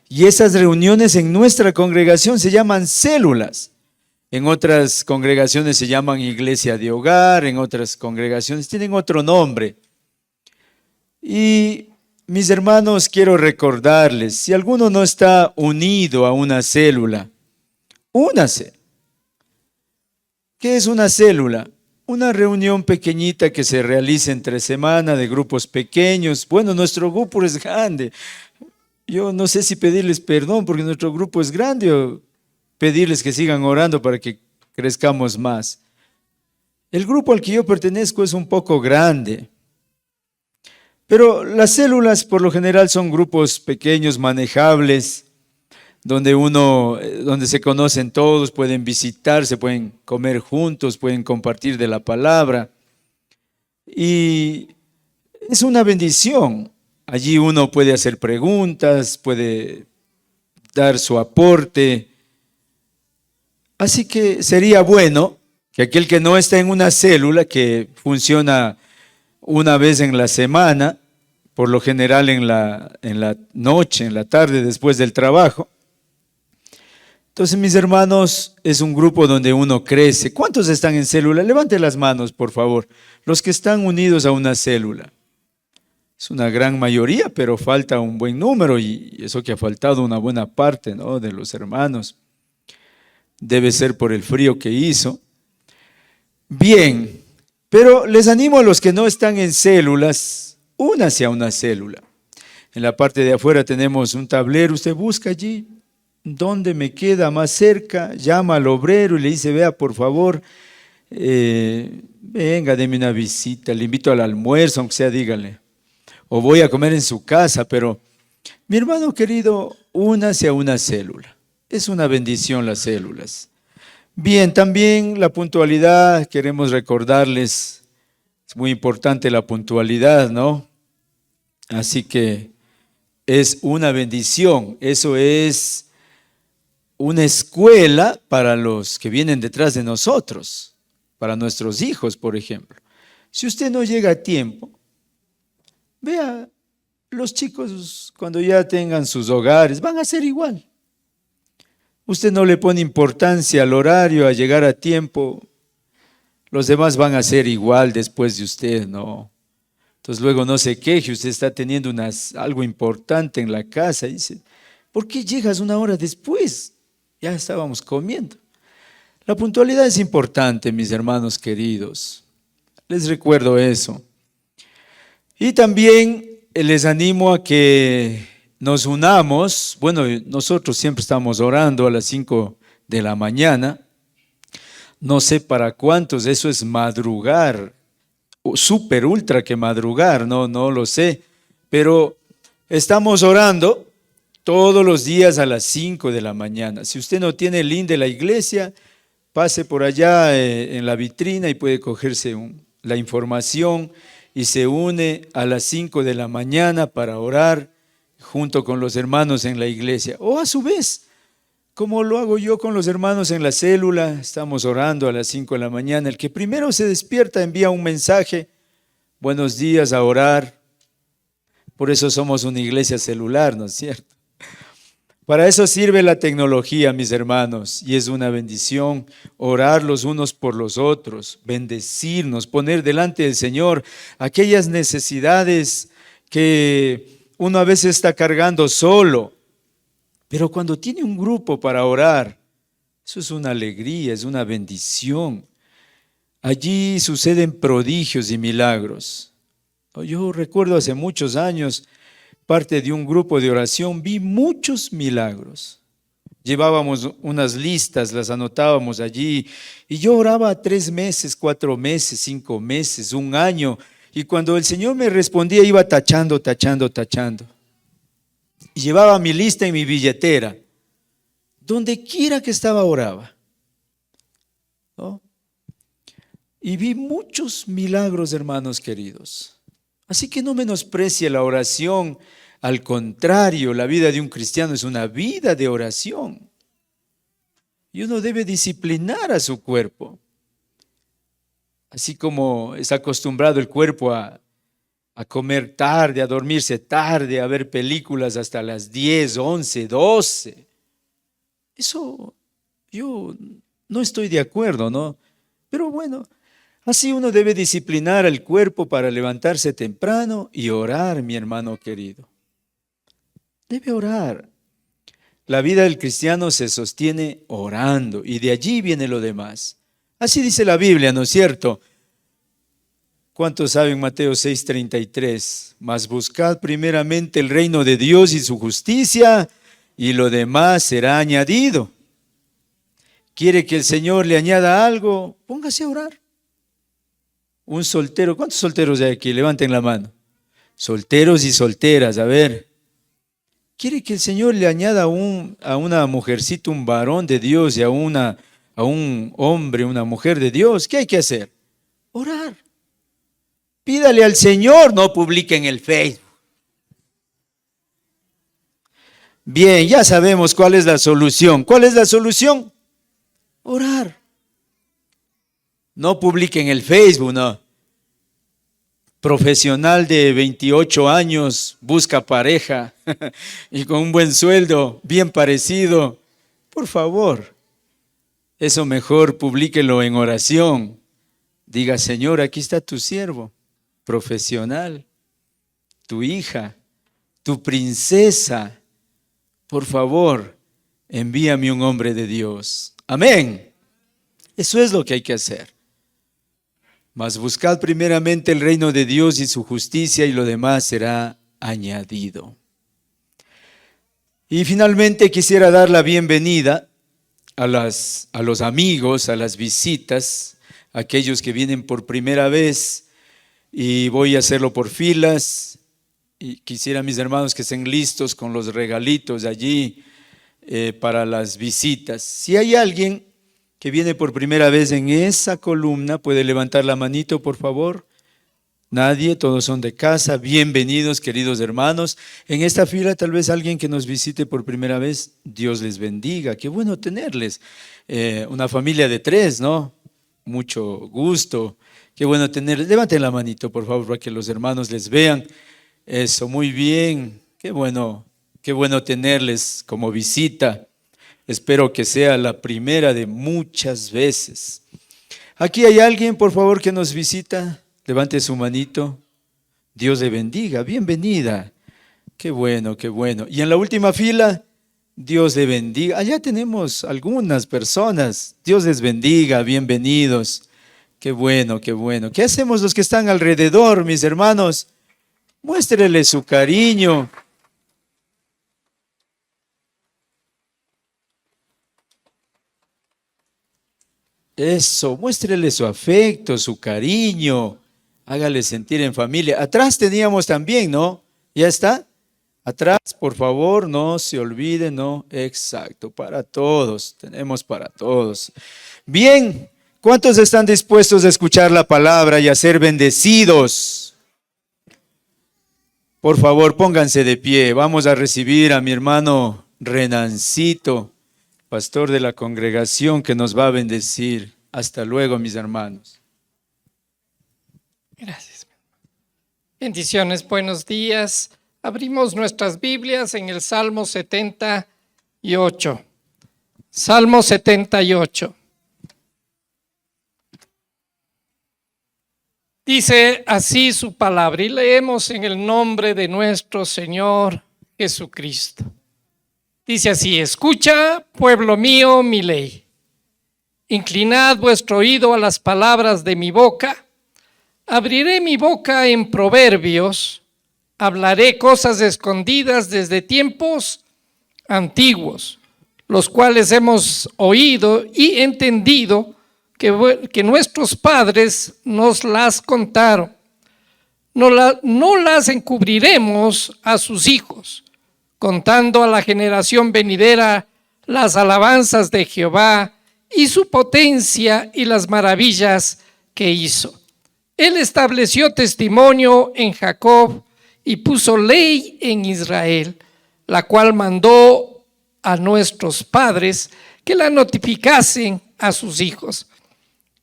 Y esas reuniones en nuestra congregación se llaman células. En otras congregaciones se llaman iglesia de hogar, en otras congregaciones tienen otro nombre. Y mis hermanos, quiero recordarles, si alguno no está unido a una célula, únase. ¿Qué es una célula? Una reunión pequeñita que se realiza entre semana de grupos pequeños. Bueno, nuestro grupo es grande. Yo no sé si pedirles perdón porque nuestro grupo es grande o pedirles que sigan orando para que crezcamos más. El grupo al que yo pertenezco es un poco grande, pero las células por lo general son grupos pequeños, manejables, donde se conocen todos, pueden visitarse, pueden comer juntos, pueden compartir de la palabra. Y es una bendición. Allí uno puede hacer preguntas, puede dar su aporte. Así que sería bueno que aquel que no está en una célula, que funciona una vez en la semana, por lo general en la noche, en la tarde, después del trabajo. Entonces, mis hermanos, es un grupo donde uno crece. ¿Cuántos están en célula? Levanten las manos, por favor. Los que están unidos a una célula. Es una gran mayoría, pero falta un buen número y eso que ha faltado una buena parte, ¿no?, de los hermanos. Debe ser por el frío que hizo. Bien, pero les animo a los que no están en células, únanse a una célula. En la parte de afuera tenemos un tablero, usted busca allí dónde me queda más cerca, llama al obrero y le dice, vea, por favor, venga, deme una visita, le invito al almuerzo, aunque sea, dígale. O voy a comer en su casa, pero mi hermano querido, únase a una célula. Es una bendición las células. Bien, también la puntualidad, queremos recordarles, es muy importante la puntualidad, ¿no? Así que es una bendición, eso es una escuela para los que vienen detrás de nosotros, para nuestros hijos, por ejemplo. Si usted no llega a tiempo, vea, los chicos cuando ya tengan sus hogares van a ser igual. Usted no le pone importancia al horario, a llegar a tiempo, los demás van a ser igual después de usted, ¿no? Entonces luego no se queje, usted está teniendo algo importante en la casa y dice, ¿por qué llegas una hora después? Ya estábamos comiendo. La puntualidad es importante, mis hermanos queridos. Les recuerdo eso. Y también les animo a que nos unamos. Bueno, nosotros siempre estamos orando a las 5 de la mañana. No sé para cuántos, eso es madrugar, súper ultra que madrugar, no lo sé. Pero estamos orando todos los días a las 5 de la mañana. Si usted no tiene el link de la iglesia, pase por allá en la vitrina y puede cogerse la información y se une a las 5 de la mañana para orar junto con los hermanos en la iglesia. O a su vez, como lo hago yo con los hermanos en la célula, estamos orando a las 5 de la mañana. El que primero se despierta envía un mensaje, buenos días, a orar. Por eso somos una iglesia celular, ¿no es cierto? Para eso sirve la tecnología, mis hermanos, y es una bendición orar los unos por los otros, bendecirnos, poner delante del Señor aquellas necesidades que uno a veces está cargando solo, pero cuando tiene un grupo para orar, eso es una alegría, es una bendición. Allí suceden prodigios y milagros. Yo recuerdo hace muchos años, parte de un grupo de oración, vi muchos milagros. Llevábamos unas listas, las anotábamos allí, y yo oraba 3 meses, 4 meses, 5 meses, un año, y cuando el Señor me respondía iba tachando, tachando, tachando. Y llevaba mi lista en mi billetera. Donde quiera que estaba oraba, ¿no? Y vi muchos milagros, hermanos queridos. Así que no menosprecie la oración, al contrario, la vida de un cristiano es una vida de oración. Y uno debe disciplinar a su cuerpo. Así como está acostumbrado el cuerpo a a comer tarde, a dormirse tarde, a ver películas hasta las 10, 11, 12. Eso yo no estoy de acuerdo, ¿no? Pero bueno, así uno debe disciplinar al cuerpo para levantarse temprano y orar, mi hermano querido. Debe orar. La vida del cristiano se sostiene orando y de allí viene lo demás. Así dice la Biblia, ¿no es cierto? ¿Cuántos saben Mateo 6:33? Mas buscad primeramente el reino de Dios y su justicia, y lo demás será añadido. ¿Quiere que el Señor le añada algo? Póngase a orar. Un soltero, ¿cuántos solteros hay aquí? Levanten la mano. Solteros y solteras, a ver. ¿Quiere que el Señor le añada a una mujercita, un varón de Dios y a un hombre, una mujer de Dios? ¿Qué hay que hacer? Orar. Pídale al Señor, no publique en el Facebook. Bien, ya sabemos cuál es la solución. ¿Cuál es la solución? Orar. No publique en el Facebook, no. Profesional de 28 años, busca pareja y con un buen sueldo, bien parecido. Por favor, eso mejor publíquelo en oración. Diga, Señor, aquí está tu siervo, profesional, tu hija, tu princesa. Por favor, envíame un hombre de Dios. Amén. Eso es lo que hay que hacer. Mas buscad primeramente el reino de Dios y su justicia, y lo demás será añadido. Y finalmente quisiera dar la bienvenida a los amigos, a las visitas, a aquellos que vienen por primera vez, y voy a hacerlo por filas. Y quisiera, mis hermanos, que estén listos con los regalitos allí para las visitas. Si hay alguien que viene por primera vez en esa columna, puede levantar la manito, por favor. Nadie, todos son de casa. Bienvenidos, queridos hermanos. En esta fila tal vez alguien que nos visite por primera vez. Dios les bendiga. Qué bueno tenerles. Una familia de 3, ¿no? Mucho gusto. Qué bueno tenerles. Levanten la manito, por favor, para que los hermanos les vean. Eso, muy bien. Qué bueno tenerles como visita. Espero que sea la primera de muchas veces. Aquí hay alguien, por favor, que nos visita. Levante su manito. Dios le bendiga. Bienvenida. Qué bueno, qué bueno. Y en la última fila, Dios le bendiga. Allá tenemos algunas personas. Dios les bendiga. Bienvenidos. Qué bueno, qué bueno. ¿Qué hacemos los que están alrededor, mis hermanos? Muéstrele su cariño. Eso, muéstrele su afecto, su cariño, hágale sentir en familia. Atrás teníamos también, ¿no? ¿Ya está? Atrás, por favor, no se olvide, ¿no? Exacto, para todos, tenemos para todos. Bien, ¿cuántos están dispuestos a escuchar la palabra y a ser bendecidos? Por favor, pónganse de pie, vamos a recibir a mi hermano Renancito, pastor de la congregación, que nos va a bendecir. Hasta luego, mis hermanos. Gracias. Bendiciones, buenos días. Abrimos nuestras Biblias en el Salmo 78. Salmo 78. Dice así su palabra, y leemos en el nombre de nuestro Señor Jesucristo. Dice así: escucha, pueblo mío, mi ley. Inclinad vuestro oído a las palabras de mi boca. Abriré mi boca en proverbios. Hablaré cosas escondidas desde tiempos antiguos, los cuales hemos oído y entendido que nuestros padres nos las contaron. No las encubriremos a sus hijos, contando a la generación venidera las alabanzas de Jehová y su potencia y las maravillas que hizo. Él estableció testimonio en Jacob y puso ley en Israel, la cual mandó a nuestros padres que la notificasen a sus hijos,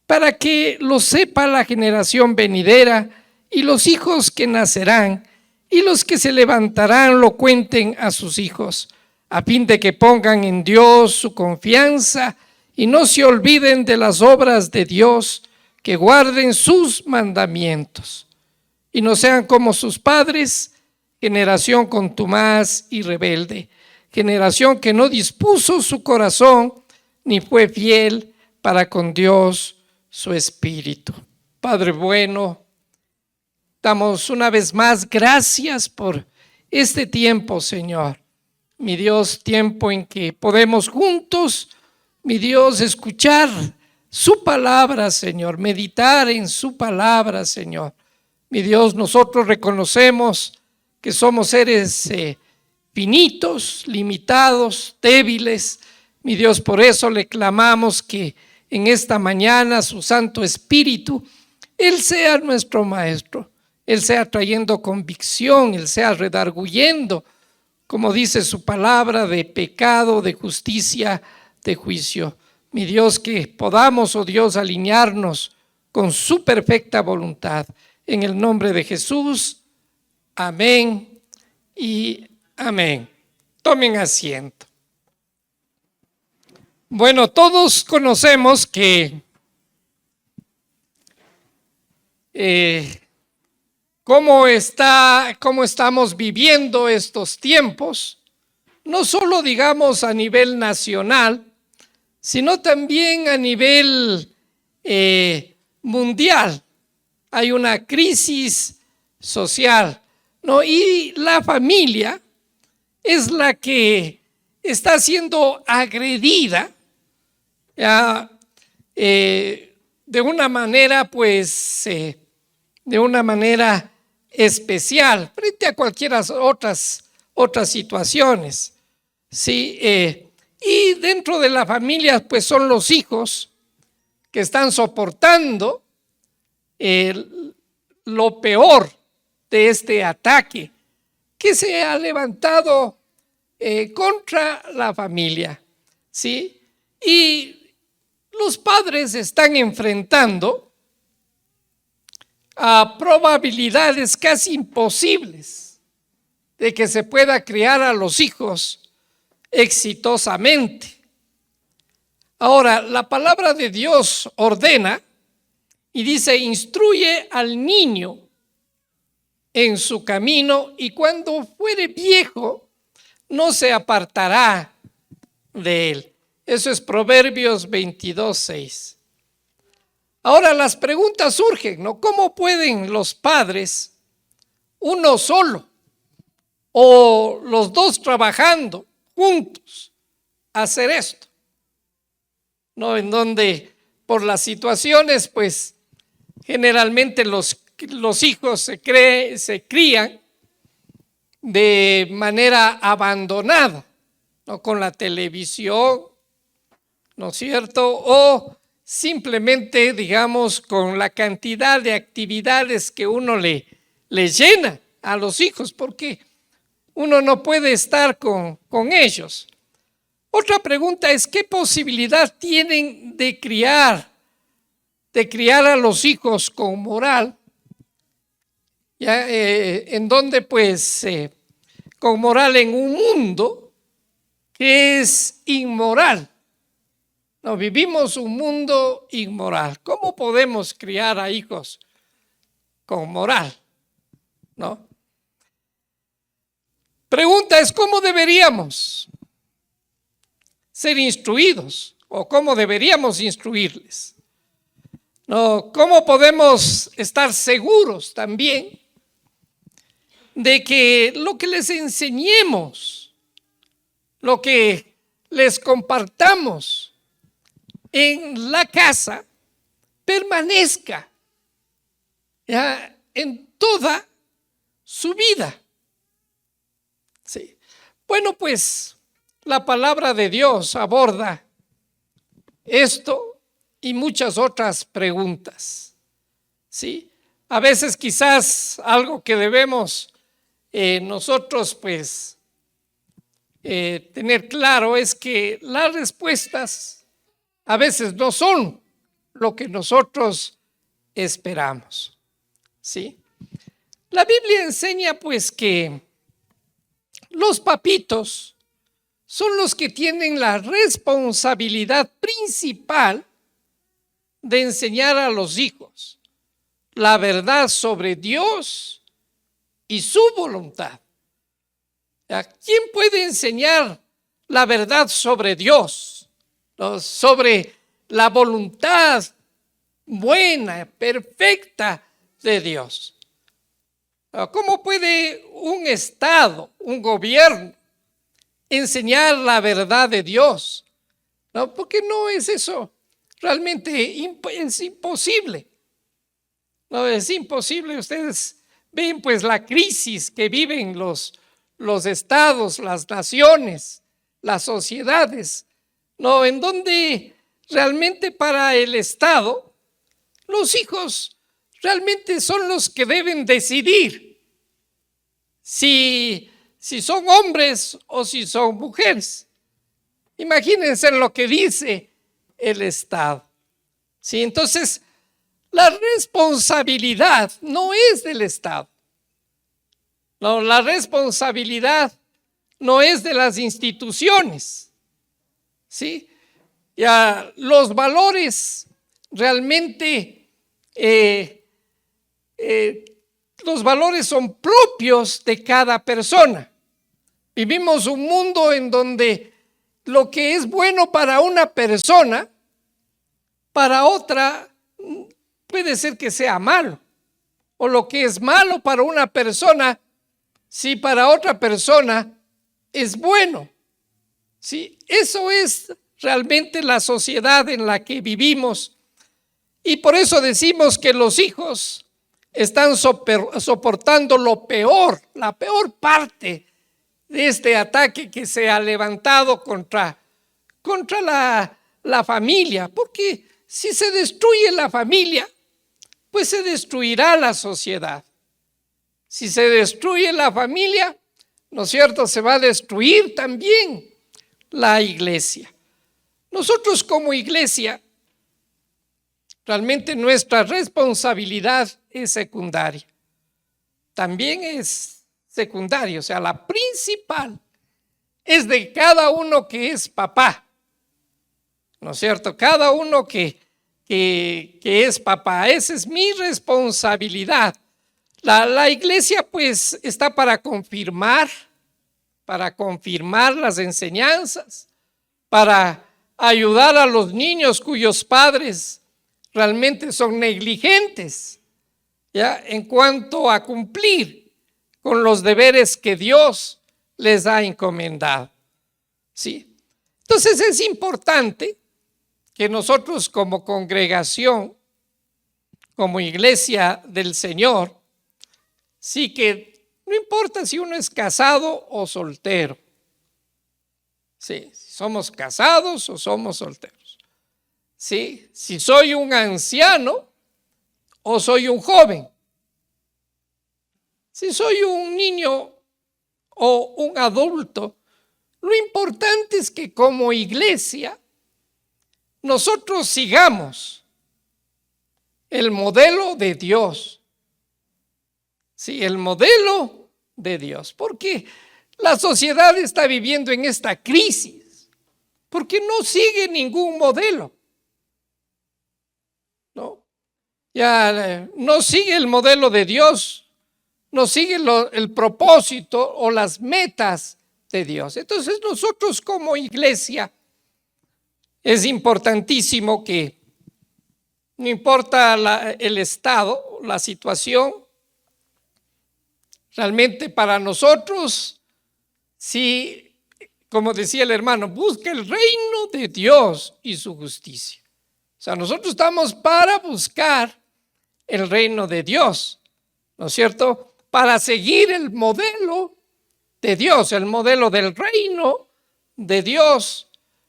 para que lo sepa la generación venidera y los hijos que nacerán y los que se levantarán lo cuenten a sus hijos, a fin de que pongan en Dios su confianza y no se olviden de las obras de Dios, que guarden sus mandamientos y no sean como sus padres, generación contumaz y rebelde, generación que no dispuso su corazón ni fue fiel para con Dios su espíritu. Padre bueno, damos una vez más gracias por este tiempo, Señor. Mi Dios, tiempo en que podemos juntos, mi Dios, escuchar su palabra, Señor, meditar en su palabra, Señor. Mi Dios, nosotros reconocemos que somos seres finitos, limitados, débiles. Mi Dios, por eso le clamamos que en esta mañana su Santo Espíritu, Él sea nuestro Maestro, Él sea trayendo convicción, Él sea redarguyendo, como dice su palabra, de pecado, de justicia, de juicio. Mi Dios, que podamos, oh Dios, alinearnos con su perfecta voluntad. En el nombre de Jesús, amén y amén. Tomen asiento. Bueno, todos conocemos que cómo estamos viviendo estos tiempos, no solo digamos a nivel nacional, sino también a nivel mundial. Hay una crisis social, ¿no? Y la familia es la que está siendo agredida de una manera, de una manera especial frente a cualquiera otras situaciones, ¿sí? Y dentro de la familia, pues son los hijos que están soportando lo peor de este ataque que se ha levantado contra la familia, ¿sí? Y los padres están enfrentando a probabilidades casi imposibles de que se pueda criar a los hijos exitosamente. Ahora, la palabra de Dios ordena y dice: instruye al niño en su camino y cuando fuere viejo no se apartará de él. Eso es Proverbios 22:6. Ahora las preguntas surgen, ¿no? ¿Cómo pueden los padres, uno solo o los dos trabajando juntos, hacer esto? ¿No? En donde por las situaciones, pues generalmente los hijos se crían de manera abandonada, ¿no? Con la televisión, ¿no es cierto? O simplemente, digamos, con la cantidad de actividades que uno le llena a los hijos, porque uno no puede estar con ellos. Otra pregunta es: ¿qué posibilidad tienen de criar a los hijos con moral? ¿Ya? En donde pues con moral en un mundo que es inmoral. No, vivimos un mundo inmoral. ¿Cómo podemos criar a hijos con moral? ¿No? Pregunta es: ¿cómo deberíamos ser instruidos o cómo deberíamos instruirles? ¿No? ¿Cómo podemos estar seguros también de que lo que les enseñemos, lo que les compartamos en la casa, permanezca ya en toda su vida? Sí. Bueno, pues la palabra de Dios aborda esto y muchas otras preguntas, ¿sí? A veces quizás algo que debemos nosotros pues tener claro es que las respuestas a veces no son lo que nosotros esperamos, ¿sí? La Biblia enseña pues que los papitos son los que tienen la responsabilidad principal de enseñar a los hijos la verdad sobre Dios y su voluntad. ¿Quién puede enseñar la verdad sobre Dios? Sobre la voluntad buena, perfecta de Dios. ¿Cómo puede un Estado, un gobierno, enseñar la verdad de Dios? ¿No? Porque no es eso. Realmente es imposible. No, es imposible. Ustedes ven pues la crisis que viven los estados, las naciones, las sociedades, ¿no? En donde realmente para el Estado, los hijos realmente son los que deben decidir si son hombres o si son mujeres. Imagínense lo que dice el Estado. ¿Sí? Entonces, la responsabilidad no es del Estado. No, la responsabilidad no es de las instituciones. ¿Sí? Ya los valores realmente, los valores son propios de cada persona. Vivimos un mundo en donde lo que es bueno para una persona, para otra puede ser que sea malo. O lo que es malo para una persona, si para otra persona es bueno. ¿Sí? Eso es realmente la sociedad en la que vivimos. Y por eso decimos que los hijos están soportando lo peor, la peor parte de este ataque que se ha levantado contra la familia. Porque si se destruye la familia, pues se destruirá la sociedad. Si se destruye la familia, ¿no es cierto?, se va a destruir también la iglesia. Nosotros como iglesia, realmente nuestra responsabilidad es secundaria. También es secundaria, o sea, la principal es de cada uno que es papá. ¿No es cierto? Cada uno que es papá, esa es mi responsabilidad. La iglesia pues está para confirmar las enseñanzas, para ayudar a los niños cuyos padres realmente son negligentes, ¿ya?, en cuanto a cumplir con los deberes que Dios les ha encomendado. ¿Sí? Entonces es importante que nosotros como congregación, como iglesia del Señor, sí, que no importa si uno es casado o soltero. Sí, si somos casados o somos solteros. Sí, si soy un anciano o soy un joven. Si soy un niño o un adulto, lo importante es que como iglesia nosotros sigamos el modelo de Dios. Sí, el modelo de Dios. Porque la sociedad está viviendo en esta crisis, porque no sigue ningún modelo. ¿No? Ya no sigue el modelo de Dios, no sigue el propósito o las metas de Dios. Entonces nosotros como iglesia es importantísimo que no importa el estado, la situación, realmente para nosotros, si, como decía el hermano, busca el reino de Dios y su justicia. O sea, nosotros estamos para buscar el reino de Dios, ¿no es cierto?, para seguir el modelo de Dios, el modelo del reino de Dios,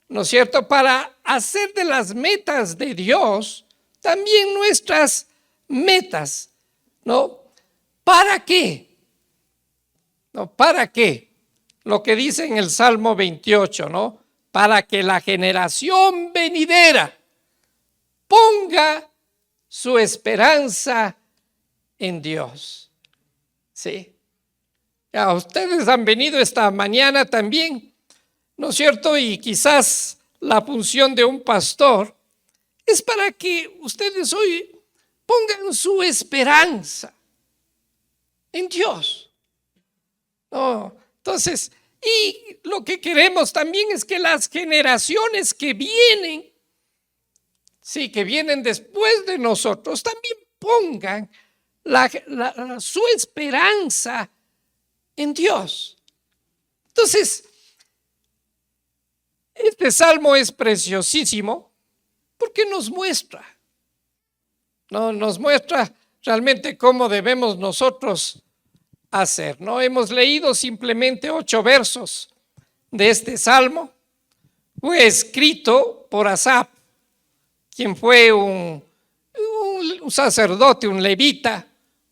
¿no es cierto?, para hacer de las metas de Dios también nuestras metas, ¿no? ¿Para qué? ¿No? ¿Para qué? Lo que dice en el Salmo 28, ¿no? Para que la generación venidera ponga su esperanza en Dios. Sí. Ya, ustedes han venido esta mañana también, ¿no es cierto? Y quizás la función de un pastor es para que ustedes hoy pongan su esperanza en Dios. No, entonces, y lo que queremos también es que las generaciones que vienen, sí, que vienen después de nosotros, también pongan su esperanza en Dios. Entonces, este salmo es preciosísimo porque nos muestra realmente cómo debemos nosotros hacer. No hemos leído simplemente 8 versos de este salmo. Fue escrito por Asaf, quien fue un sacerdote, un levita,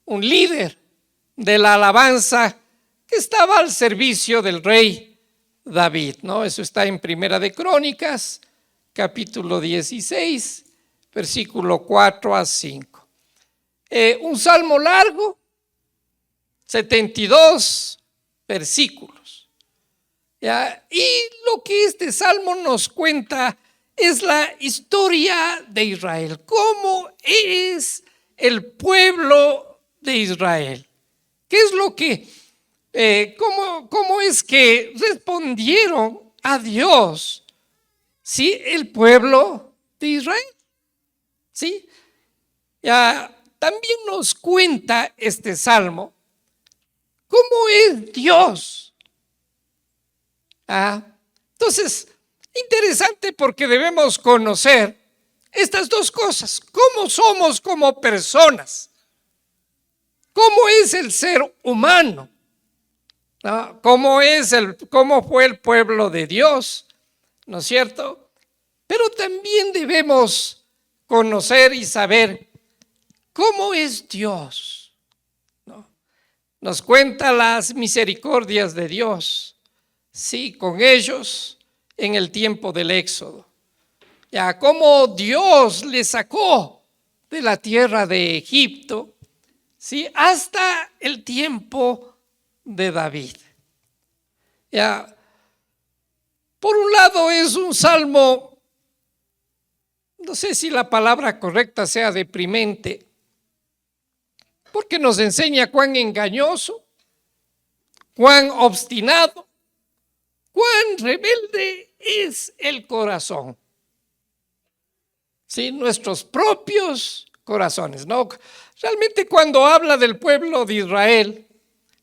un líder de la alabanza que estaba al servicio del rey David, ¿no? Eso está en Primera de Crónicas, capítulo 16, versículo 4 a 5. Un salmo largo, 72 versículos. ¿Ya? Y lo que este salmo nos cuenta es la historia de Israel. ¿Cómo es el pueblo de Israel? ¿Qué es lo que, cómo es que respondieron a Dios? ¿Sí? El pueblo de Israel. ¿Sí? Ya, también nos cuenta este salmo cómo es Dios. Entonces, interesante porque debemos conocer estas dos cosas. ¿Cómo somos como personas? ¿Cómo es el ser humano? ¿Cómo fue el pueblo de Dios? ¿No es cierto? Pero también debemos conocer y saber cómo es Dios, ¿no? Nos cuenta las misericordias de Dios, sí, con ellos en el tiempo del Éxodo. Ya, cómo Dios les sacó de la tierra de Egipto, sí, hasta el tiempo de David. Ya, por un lado es un salmo, no sé si la palabra correcta sea deprimente, porque nos enseña cuán engañoso, cuán obstinado, cuán rebelde es el corazón. Sí, nuestros propios corazones, ¿no? Realmente cuando habla del pueblo de Israel,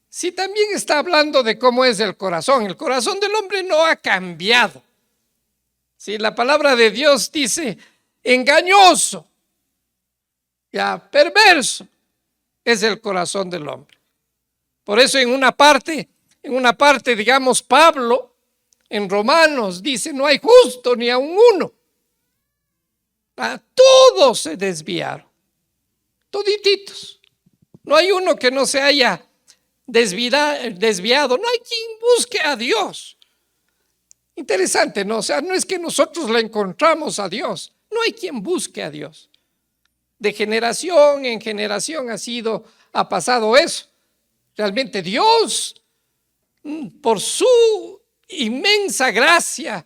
sí también está hablando de cómo es el corazón. El corazón del hombre no ha cambiado. Sí, la palabra de Dios dice engañoso, ya perverso es el corazón del hombre. Por eso en una parte, digamos, Pablo en Romanos dice, no hay justo ni aun uno. Todos se desviaron, todititos. No hay uno que no se haya desviado. No hay quien busque a Dios. Interesante, ¿no? O sea, no es que nosotros le encontramos a Dios. No hay quien busque a Dios. De generación en generación ha pasado eso. Realmente Dios, por su inmensa gracia,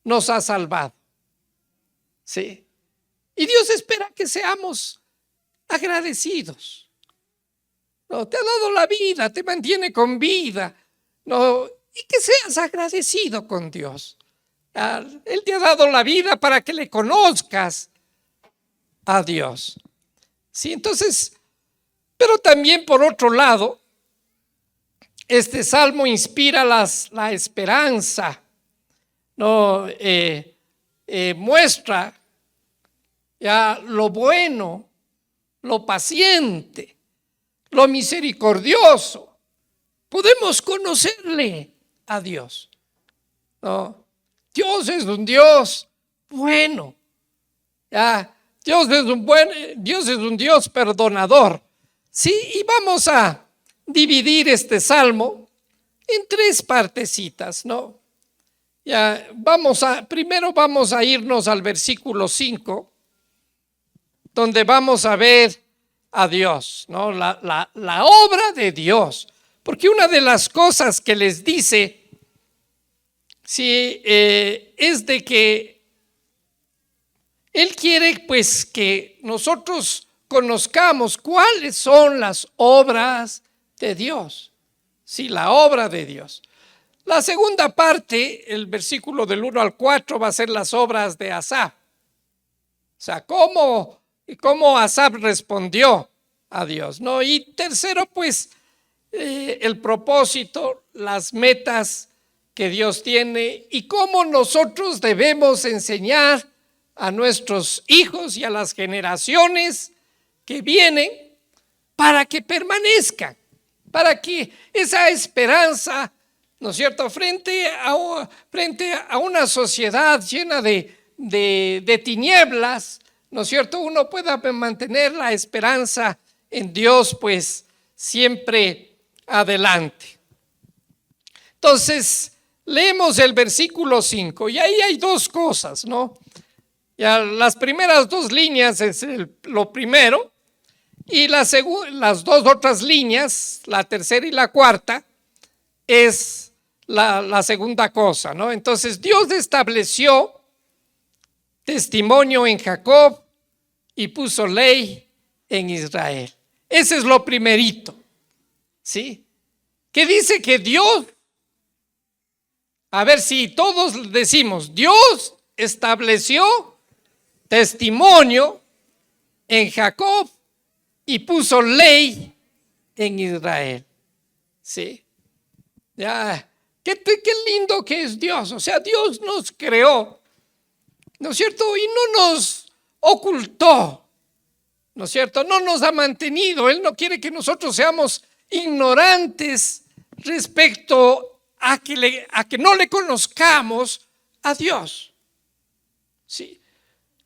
nos ha salvado. Sí. Y Dios espera que seamos agradecidos. No, te ha dado la vida, te mantiene con vida. No, y que seas agradecido con Dios. Él te ha dado la vida para que le conozcas a Dios. Sí, entonces, pero también por otro lado, este salmo inspira la esperanza, ¿no? Muestra ya lo bueno, lo paciente, lo misericordioso. Podemos conocerle a Dios, ¿no? Dios es un Dios bueno, ya. Dios es un Dios perdonador. Sí, y vamos a dividir este salmo en 3 partecitas, ¿no? Ya, primero vamos a irnos al versículo 5, donde vamos a ver a Dios, ¿no? La obra de Dios. Porque una de las cosas que les dice, sí, es de que Él quiere pues que nosotros conozcamos cuáles son las obras de Dios. Sí, la obra de Dios. La segunda parte, el versículo del 1 al 4, va a ser las obras de Asaf. O sea, cómo Asaf respondió a Dios, ¿no? Y tercero, pues, el propósito, las metas que Dios tiene y cómo nosotros debemos enseñar a nuestros hijos y a las generaciones que vienen para que permanezcan, para que esa esperanza, ¿no es cierto?, frente a una sociedad llena de tinieblas, ¿no es cierto?, uno pueda mantener la esperanza en Dios, pues, siempre adelante. Entonces, leemos el versículo 5 y ahí hay dos cosas, ¿no? Ya las primeras dos líneas es lo primero y las dos otras líneas, la tercera y la cuarta, es la segunda cosa, ¿no? Entonces, Dios estableció testimonio en Jacob y puso ley en Israel. Ese es lo primerito, ¿sí? Que dice que Dios, a ver si todos decimos, Dios estableció testimonio en Jacob y puso ley en Israel, ¿sí? Ya, qué lindo que es Dios. O sea, Dios nos creó, ¿no es cierto? Y no nos ocultó, ¿no es cierto? No nos ha mantenido. Él no quiere que nosotros seamos ignorantes respecto a que no le conozcamos a Dios. Sí.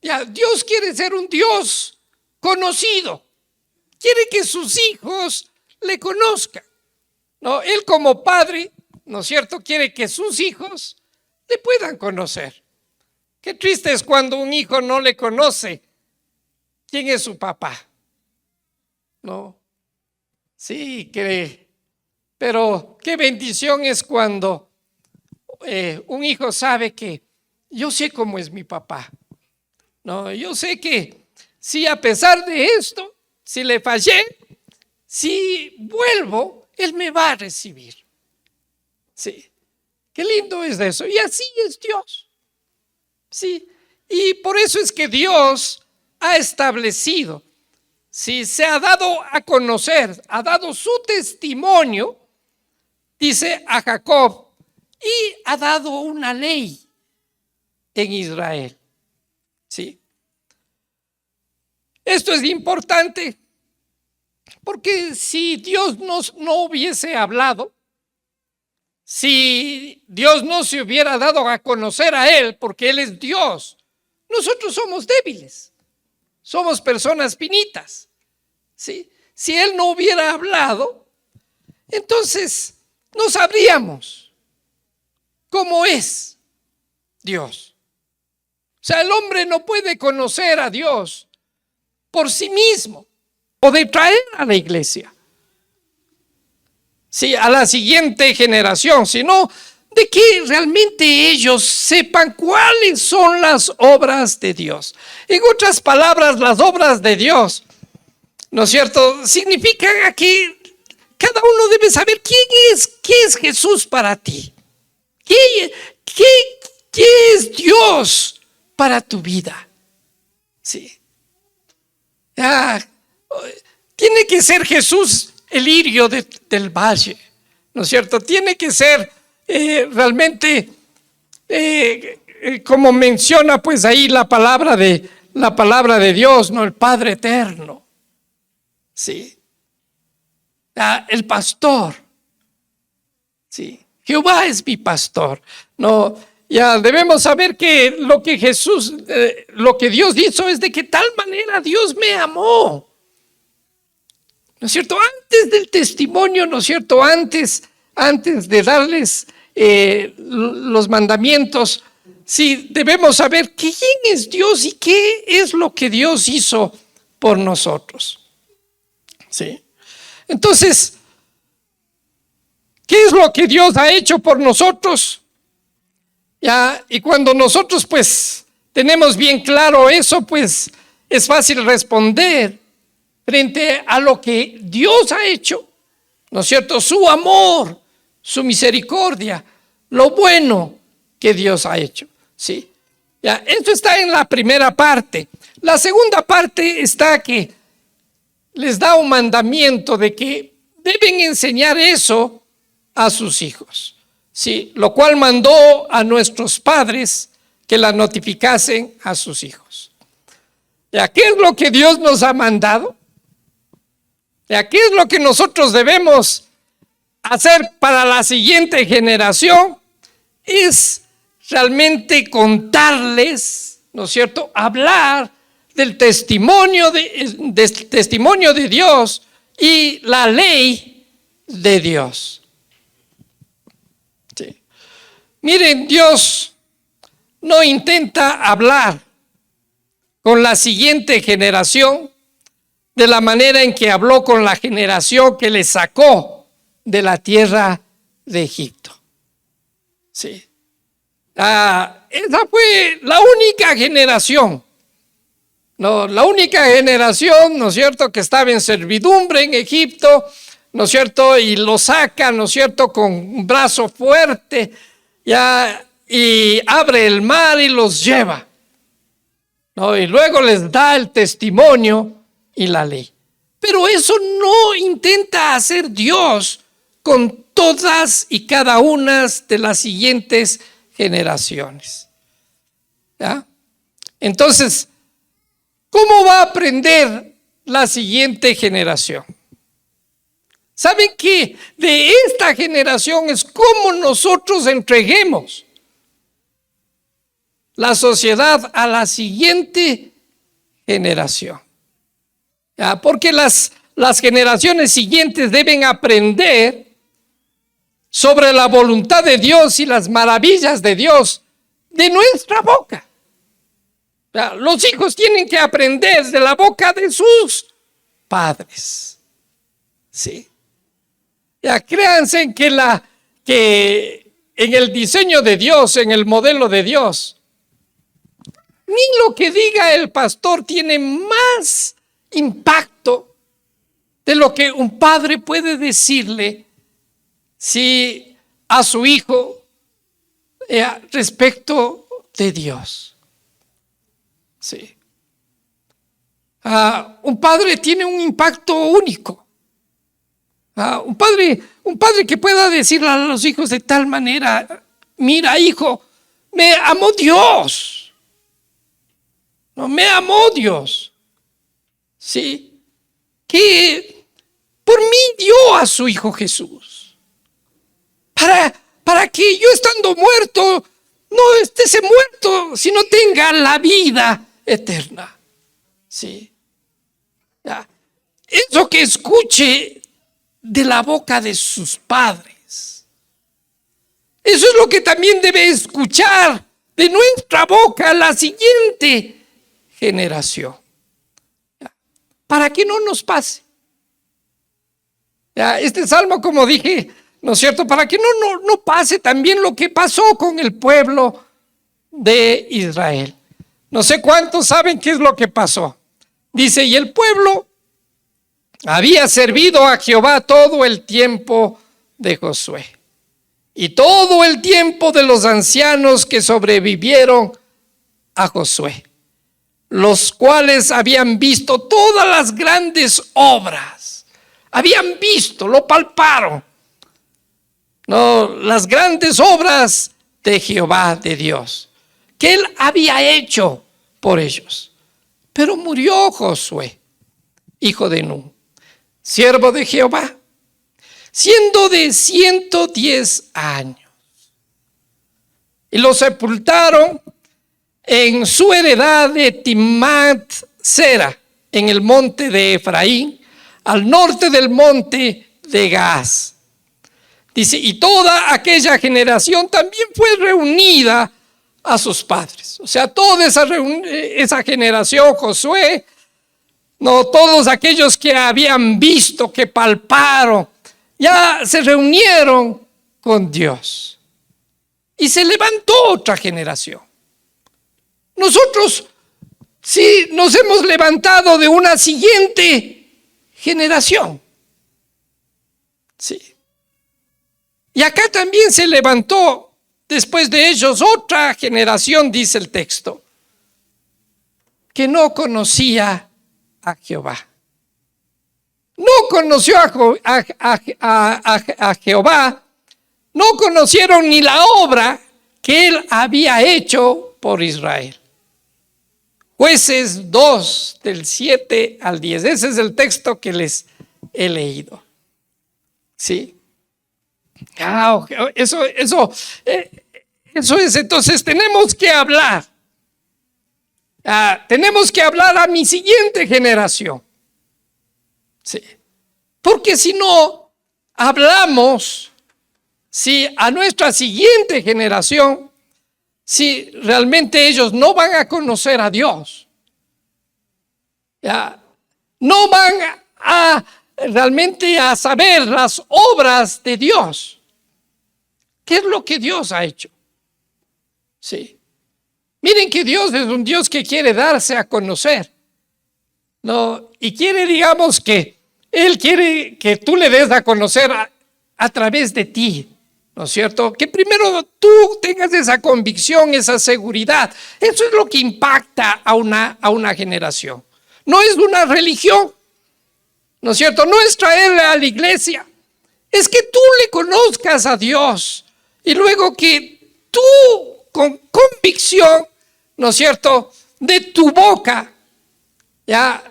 Ya, Dios quiere ser un Dios conocido. Quiere que sus hijos le conozcan. No, Él como padre, ¿no es cierto?, quiere que sus hijos le puedan conocer. Qué triste es cuando un hijo no le conoce quién es su papá. ¿No? Sí, pero qué bendición es cuando un hijo sabe que yo sé cómo es mi papá. No, yo sé que si a pesar de esto, si le fallé, si vuelvo, Él me va a recibir. Sí, qué lindo es eso. Y así es Dios. Sí, y por eso es que Dios ha establecido, sí, se ha dado a conocer, ha dado su testimonio, dice a Jacob, y ha dado una ley en Israel. Sí. Esto es importante porque si Dios no hubiese hablado, si Dios no se hubiera dado a conocer a Él, porque Él es Dios, nosotros somos débiles, somos personas finitas. ¿Sí? Si Él no hubiera hablado, entonces no sabríamos cómo es Dios. O sea, el hombre no puede conocer a Dios por sí mismo o de traer a la iglesia. Sí, a la siguiente generación, sino de que realmente ellos sepan cuáles son las obras de Dios. En otras palabras, las obras de Dios, ¿no es cierto?, significan que cada uno debe saber qué es Jesús para ti. ¿Qué es Dios para tu vida? Sí. Tiene que ser Jesús el lirio del valle, ¿no es cierto? Tiene que ser realmente, como menciona pues ahí la palabra de Dios, ¿no? El Padre eterno. Sí. El pastor. Sí. Jehová es mi pastor. No, ya debemos saber que lo que Dios hizo es de que tal manera Dios me amó. ¿No es cierto? Antes del testimonio, ¿no es cierto? Antes de darles los mandamientos, sí debemos saber quién es Dios y qué es lo que Dios hizo por nosotros. Sí. Entonces, ¿qué es lo que Dios ha hecho por nosotros? Ya, y cuando nosotros pues tenemos bien claro eso, pues es fácil responder frente a lo que Dios ha hecho, ¿no es cierto? Su amor, su misericordia, lo bueno que Dios ha hecho, ¿sí? Ya, esto está en la primera parte. La segunda parte está que les da un mandamiento de que deben enseñar eso a sus hijos, ¿sí? Lo cual mandó a nuestros padres que la notificasen a sus hijos. ¿Ya? ¿Qué es lo que Dios nos ha mandado? ¿Ya? ¿Qué es lo que nosotros debemos hacer para la siguiente generación? Es realmente contarles, ¿no es cierto? Hablar del testimonio de Dios y la ley de Dios. Sí. Miren, Dios no intenta hablar con la siguiente generación de la manera en que habló con la generación que le sacó de la tierra de Egipto. Sí. Esa fue la única generación. No, la única generación, ¿no es cierto?, que estaba en servidumbre en Egipto, ¿no es cierto?, y lo saca, ¿no es cierto?, con un brazo fuerte, ya, y abre el mar y los lleva, ¿no? Y luego les da el testimonio y la ley. Pero eso no intenta hacer Dios con todas y cada una de las siguientes generaciones. ¿Ya? Entonces, ¿cómo va a aprender la siguiente generación? ¿Saben qué? De esta generación es cómo nosotros entreguemos la sociedad a la siguiente generación. ¿Ya? Porque las generaciones siguientes deben aprender sobre la voluntad de Dios y las maravillas de Dios de nuestra boca. ¿Ya? Los hijos tienen que aprender de la boca de sus padres. Sí. Ya, créanse en que en el diseño de Dios, en el modelo de Dios, ni lo que diga el pastor tiene más impacto de lo que un padre puede decirle a su hijo respecto de Dios. Sí. Un padre tiene un impacto único. Un padre que pueda decirle a los hijos de tal manera: mira, hijo, me amó Dios. No, me amó Dios. Sí. Que por mí dio a su hijo Jesús. Para que yo, estando muerto, no esté muerto, sino tenga la vida eterna. Sí. Ya. Eso que escuche de la boca de sus padres. Eso es lo que también debe escuchar de nuestra boca la siguiente generación. ¿Ya? Para que no nos pase. ¿Ya? Este salmo, como dije, ¿no es cierto?, para que no pase también lo que pasó con el pueblo de Israel. No sé cuántos saben qué es lo que pasó. Dice: y el pueblo había servido a Jehová todo el tiempo de Josué y todo el tiempo de los ancianos que sobrevivieron a Josué, los cuales habían visto todas las grandes obras. Habían visto, lo palparon, no, las grandes obras de Jehová, de Dios, que él había hecho por ellos. Pero murió Josué, hijo de Nun, siervo de Jehová, siendo de 110 años. Y lo sepultaron en su heredad de Timnat-Sera, en el monte de Efraín, al norte del monte de Gaas. Dice: y toda aquella generación también fue reunida a sus padres. O sea, toda esa generación, Josué, No, todos aquellos que habían visto, que palparon, ya se reunieron con Dios. Y se levantó otra generación. Nosotros sí nos hemos levantado de una siguiente generación. Sí. Y acá también se levantó después de ellos otra generación, dice el texto, que no conocía a Jehová. No conoció a Jehová, no conocieron ni la obra que él había hecho por Israel. Jueces 2, del 7 al 10. Ese es el texto que les he leído. ¿Sí? Eso es. Entonces tenemos que hablar. Tenemos que hablar a mi siguiente generación. Sí. Porque si no hablamos, a nuestra siguiente generación, si realmente ellos no van a conocer a Dios, no van a realmente a saber las obras de Dios. ¿Qué es lo que Dios ha hecho? Sí. Miren que Dios es un Dios que quiere darse a conocer, ¿no? Y quiere, digamos, que Él quiere que tú le des a conocer a través de ti, ¿no es cierto? Que primero tú tengas esa convicción, esa seguridad. Eso es lo que impacta a una generación. No es una religión, ¿no es cierto? No es traerle a la iglesia. Es que tú le conozcas a Dios y luego que tú con convicción, ¿no es cierto?, de tu boca, ya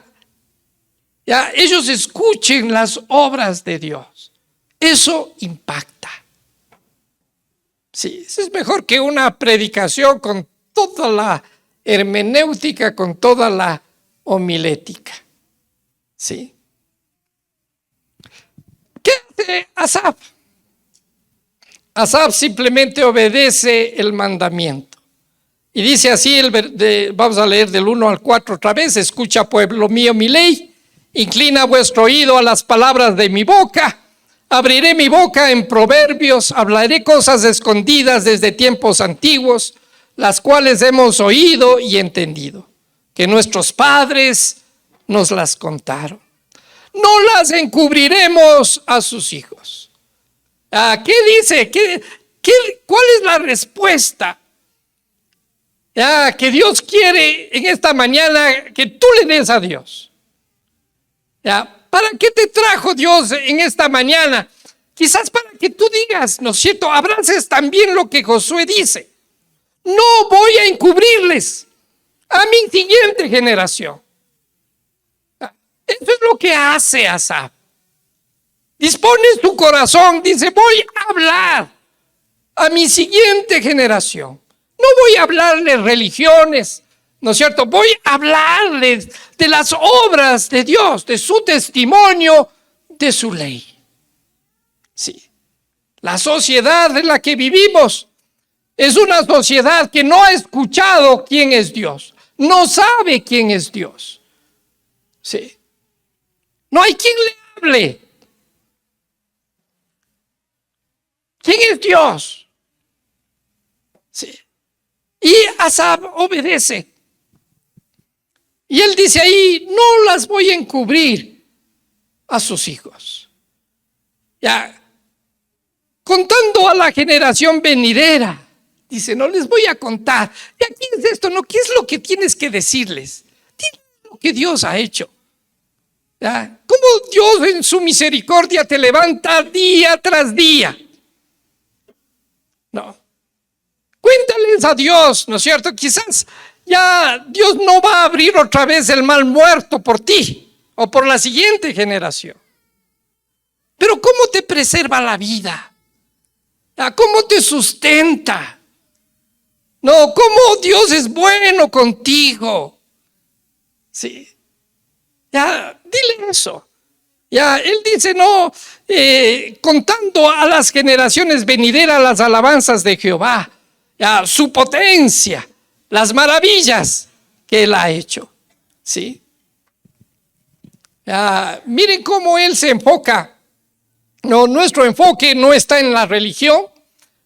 ellos escuchen las obras de Dios. Eso impacta. Sí, eso es mejor que una predicación con toda la hermenéutica, con toda la homilética. Sí. ¿Qué hace Asaf? Asaf simplemente obedece el mandamiento. Y dice así, vamos a leer del 1 al 4 otra vez: escucha, pueblo mío, mi ley, inclina vuestro oído a las palabras de mi boca. Abriré mi boca en proverbios, hablaré cosas escondidas desde tiempos antiguos, las cuales hemos oído y entendido, que nuestros padres nos las contaron. No las encubriremos a sus hijos. ¿Qué dice? ¿Cuál es la respuesta? Que Dios quiere en esta mañana que tú le des a Dios. ¿Para qué te trajo Dios en esta mañana? Quizás para que tú digas, ¿no es cierto? Abraces también lo que Josué dice. No voy a encubrirles a mi siguiente generación. Eso es lo que hace Asaf. Dispone su corazón, dice, voy a hablar a mi siguiente generación. No voy a hablarles religiones, ¿no es cierto? Voy a hablarles de las obras de Dios, de su testimonio, de su ley. Sí. La sociedad en la que vivimos es una sociedad que no ha escuchado quién es Dios, no sabe quién es Dios. Sí. No hay quien le hable. ¿Quién es Dios? Sí. Y Asaf obedece. Y él dice ahí, no las voy a encubrir a sus hijos. Contando a la generación venidera, dice, no les voy a contar. ¿Y aquí es esto? No, ¿qué es lo que tienes que decirles? Dile lo que Dios ha hecho. Cómo Dios en su misericordia te levanta día tras día. No. Cuéntales a Dios, ¿no es cierto? Quizás ya Dios no va a abrir otra vez el mal muerto por ti o por la siguiente generación. Pero ¿cómo te preserva la vida? ¿Cómo te sustenta? No, ¿cómo Dios es bueno contigo? Sí. Dile eso. Él dice, no, contando a las generaciones venideras las alabanzas de Jehová, su potencia, las maravillas que Él ha hecho. ¿Sí? Miren cómo él se enfoca. No, nuestro enfoque no está en la religión,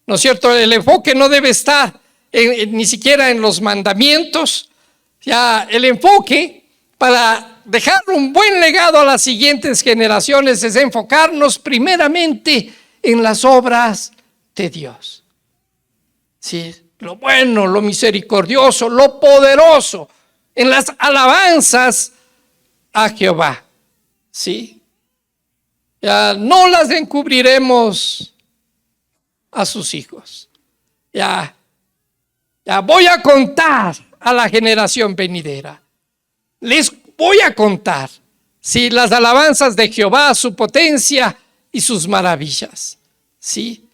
¿no es cierto? El enfoque no debe estar ni siquiera en los mandamientos. El enfoque para dejar un buen legado a las siguientes generaciones es enfocarnos primeramente en las obras de Dios. Sí, lo bueno, lo misericordioso, lo poderoso, en las alabanzas a Jehová. Sí. No las encubriremos a sus hijos. Ya voy a contar a la generación venidera. Les voy a contar, sí, las alabanzas de Jehová, su potencia y sus maravillas. Sí.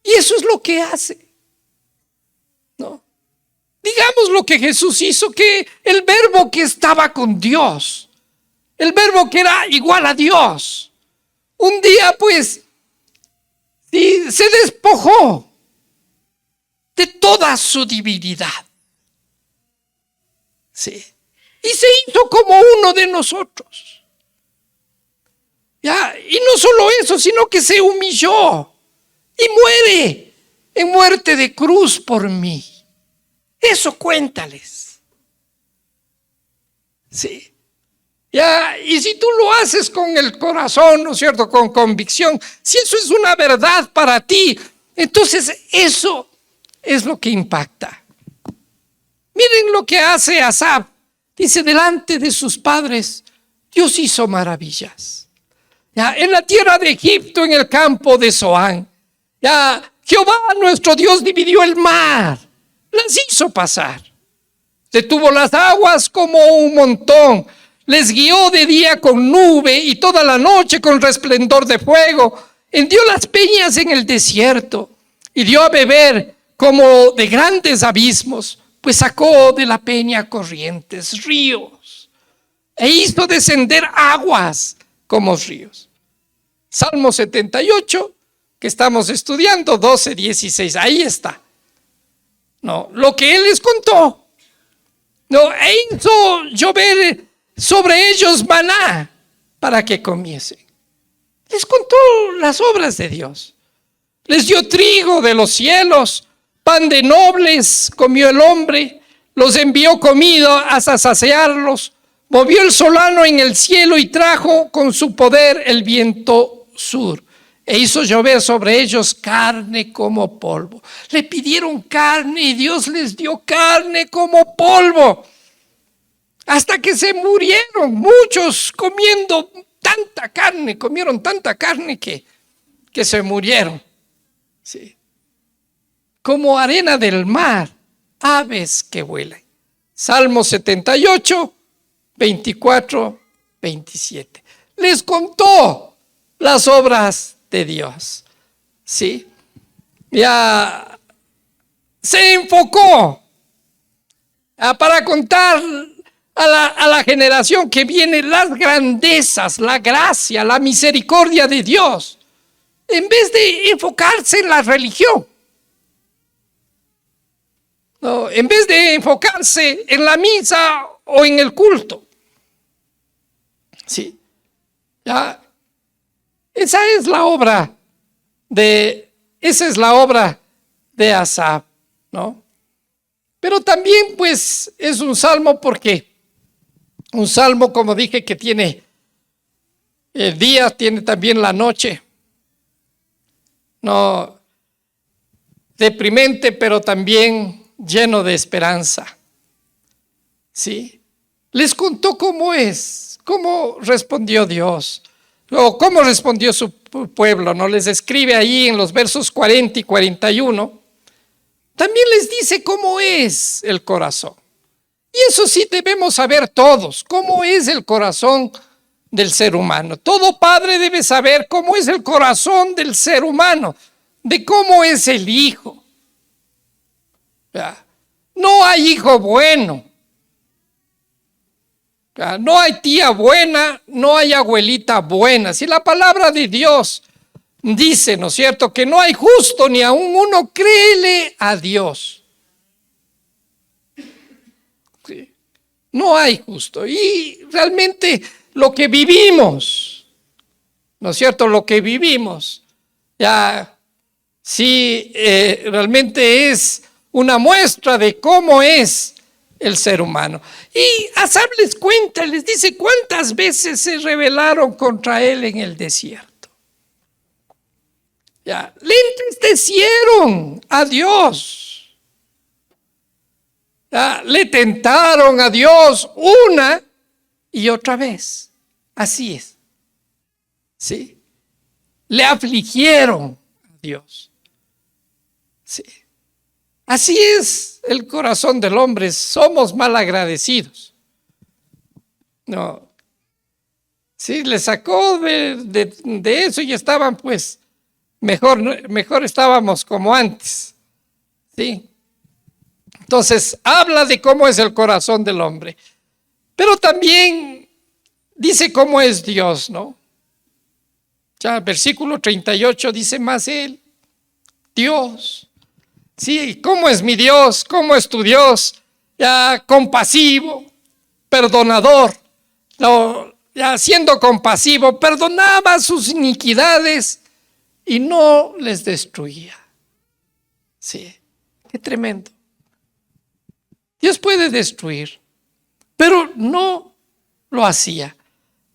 Y eso es lo que hace. ¿No? Digamos lo que Jesús hizo, que el verbo que estaba con Dios, el verbo que era igual a Dios, un día pues se despojó de toda su divinidad. Sí. Y se hizo como uno de nosotros. Y no solo eso, sino que se humilló y muere en muerte de cruz por mí. Eso cuéntales. Sí. Y si tú lo haces con el corazón, ¿no es cierto?, con convicción, si eso es una verdad para ti, entonces eso es lo que impacta. Miren lo que hace Asaf. Dice, delante de sus padres, Dios hizo maravillas. En la tierra de Egipto, en el campo de Zoán, Jehová nuestro Dios dividió el mar, las hizo pasar. Detuvo las aguas como un montón, les guió de día con nube y toda la noche con resplendor de fuego. Hendió las peñas en el desierto y dio a beber como de grandes abismos, pues sacó de la peña corrientes, ríos, e hizo descender aguas como ríos. Salmo 78, que estamos estudiando, 12, 16, ahí está. No, lo que él les contó. No, e hizo llover sobre ellos maná para que comiesen. Les contó las obras de Dios. Les dio trigo de los cielos, pan de nobles comió el hombre, los envió comida hasta saciarlos, movió el solano en el cielo y trajo con su poder el viento sur, e hizo llover sobre ellos carne como polvo. Le pidieron carne y Dios les dio carne como polvo, hasta que se murieron muchos comiendo tanta carne, comieron tanta carne que se murieron. Sí. Como arena del mar, aves que vuelan. Salmo 78, 24, 27. Les contó las obras de Dios. ¿Sí? Se enfocó para contar a la generación que viene las grandezas, la gracia, la misericordia de Dios, en vez de enfocarse en la religión. No, en vez de enfocarse en la misa o en el culto. Sí. Esa es la obra de Asaf, ¿no? Pero también pues es un salmo porque un salmo, como dije, que tiene el día, tiene también la noche. No deprimente, pero también lleno de esperanza. ¿Sí? Les contó cómo es, cómo respondió Dios, o cómo respondió su pueblo, ¿no? Les escribe ahí en los versos 40 y 41. También les dice cómo es el corazón. Y eso sí debemos saber todos, cómo es el corazón del ser humano. Todo padre debe saber cómo es el corazón del ser humano, de cómo es el hijo. No hay hijo bueno. No hay tía buena, no hay abuelita buena. Si la palabra de Dios dice, ¿no es cierto?, que no hay justo ni aún uno, créele a Dios. Sí. No hay justo. Y realmente lo que vivimos, ¿no es cierto? Lo que vivimos, ya sí realmente es una muestra de cómo es el ser humano. Y Asaf les cuenta, les dice cuántas veces se rebelaron contra él en el desierto. Ya, le entristecieron a Dios. Ya, le tentaron a Dios una y otra vez. Así es. ¿Sí? Le afligieron a Dios. Sí. Así es el corazón del hombre. Somos malagradecidos. No. Sí, le sacó de eso y estaban pues mejor estábamos como antes. Sí. Entonces, habla de cómo es el corazón del hombre. Pero también dice cómo es Dios, ¿no? Ya versículo 38 dice más él, Dios. Sí, ¿cómo es mi Dios? ¿Cómo es tu Dios? Ya compasivo, perdonador. Ya siendo compasivo, perdonaba sus iniquidades y no les destruía. Sí, qué tremendo. Dios puede destruir, pero no lo hacía.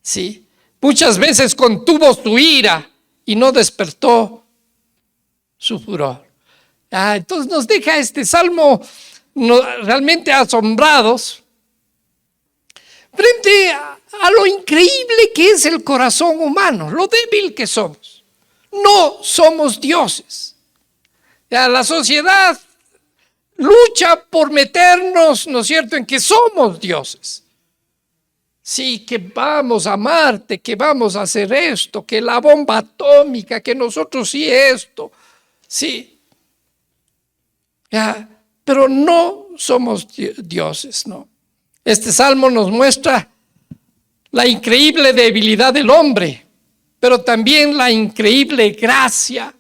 Sí, muchas veces contuvo su ira y no despertó su furor. Entonces nos deja este salmo realmente asombrados frente a lo increíble que es el corazón humano, lo débil que somos. No somos dioses. La sociedad lucha por meternos, ¿no es cierto?, en que somos dioses. Sí, que vamos a Marte, que vamos a hacer esto, que la bomba atómica, que nosotros sí esto. Sí. Pero no somos dioses, ¿no? Este salmo nos muestra la increíble debilidad del hombre, pero también la increíble gracia,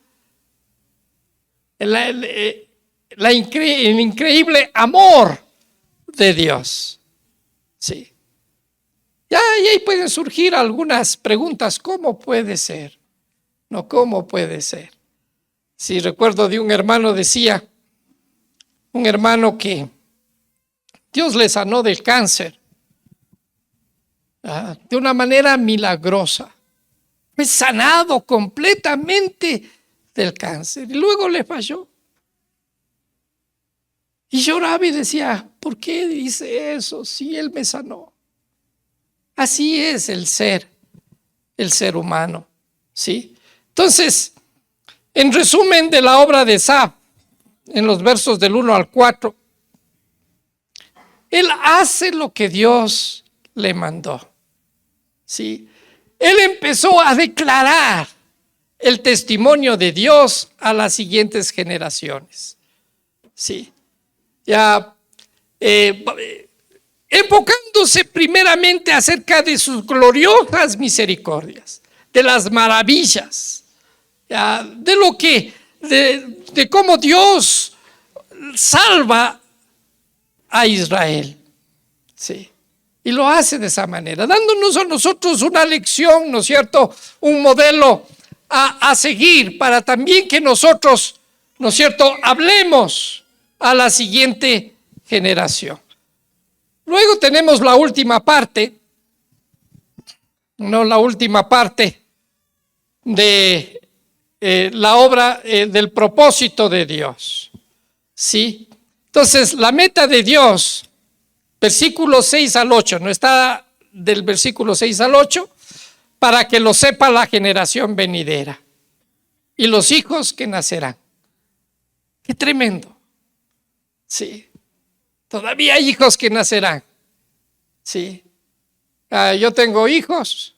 el increíble amor de Dios. Sí. Y ahí pueden surgir algunas preguntas. ¿Cómo puede ser? No, ¿cómo puede ser? Sí, recuerdo de un hermano, decía, un hermano que Dios le sanó del cáncer de una manera milagrosa. Fue sanado completamente del cáncer y luego le falló. Y lloraba y decía, ¿por qué dice eso si Él me sanó? Así es el ser humano, ¿sí? Entonces, en resumen de la obra de Asaf, en los versos del 1 al 4, él hace lo que Dios le mandó, ¿sí? Él empezó a declarar el testimonio de Dios a las siguientes generaciones, ¿sí? Enfocándose primeramente acerca de sus gloriosas misericordias, de las maravillas, de cómo Dios salva a Israel, sí, y lo hace de esa manera, dándonos a nosotros una lección, ¿no es cierto?, un modelo a seguir para también que nosotros, ¿no es cierto?, hablemos a la siguiente generación. Luego tenemos la última parte, de la obra del propósito de Dios, ¿sí? Entonces, la meta de Dios, versículos 6 al 8, no está del versículo 6 al 8, para que lo sepa la generación venidera y los hijos que nacerán. Qué tremendo. Sí. Todavía hay hijos que nacerán. Sí. Yo tengo hijos,